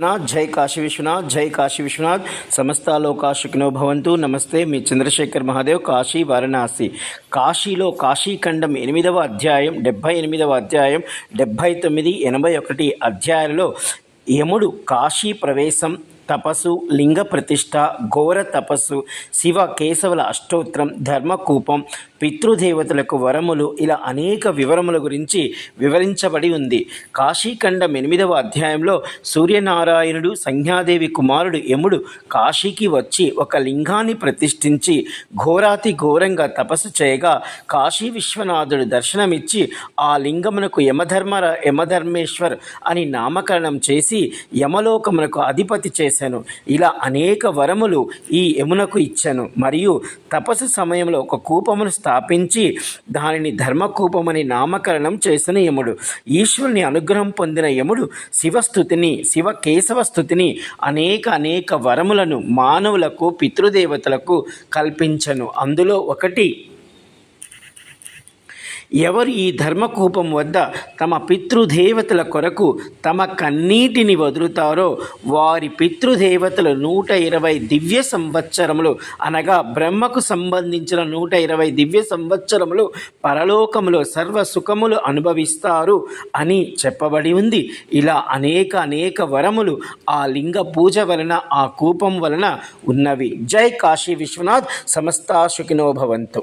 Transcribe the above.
నాథ్ జై కాశీ విశ్వనాథ్, జై కాశీ విశ్వనాథ్. సమస్తాలోకా సుఖినో భవంతు. నమస్తే, మీ చంద్రశేఖర్ మహాదేవ్, కాశీ వారణాసి. కాశీలో కాశీఖండం 8వ అధ్యాయం, 78వ అధ్యాయం, 79, 81 అధ్యాయాలలో యముడు కాశీ ప్రవేశం, తపస్సు, లింగ ప్రతిష్ట, ఘోర తపస్సు, శివ కేశవుల అష్టోత్తరం, ధర్మకూపం, పితృదేవతలకు వరములు, ఇలా అనేక వివరముల గురించి వివరించబడి ఉంది. కాశీఖండం 8వ అధ్యాయంలో సూర్యనారాయణుడు సంధ్యాదేవి కుమారుడు యముడు కాశీకి వచ్చి ఒక లింగాన్ని ప్రతిష్ఠించి ఘోరాతి ఘోరంగా తపస్సు చేయగా కాశీ విశ్వనాథుడు దర్శనమిచ్చి ఆ లింగమునకు యమధర్మేశ్వర్ అని నామకరణం చేసి యమలోకమునకు అధిపతి చేశాను. ఇలా అనేక వరములు ఈ యమునకు ఇచ్చాను. మరియు తపస్సు సమయంలో ఒక కూపమును స్థాపించి దానిని ధర్మకూపమని నామకరణం చేసిన యముడు. ఈశ్వరుని అనుగ్రహం పొందిన యముడు శివస్థుతిని, శివకేశవ స్థుతిని, అనేక వరములను మానవులకు, పితృదేవతలకు కల్పించను. అందులో ఒకటి, ఎవరు ఈ ధర్మకూపం వద్ద తమ పితృదేవతల కొరకు తమ కన్నీటిని వదులుతారో వారి పితృదేవతలు 120 దివ్య సంవత్సరములు, అనగా బ్రహ్మకు సంబంధించిన 120 దివ్య సంవత్సరములు పరలోకములో సర్వ సుఖములు అనుభవిస్తారు అని చెప్పబడి ఉంది. ఇలా అనేక వరములు ఆ లింగ పూజ వలన, ఆ కూపం వలన ఉన్నవి. జై కాశీ విశ్వనాథ్. సమస్తా సుఖినో భవంతు.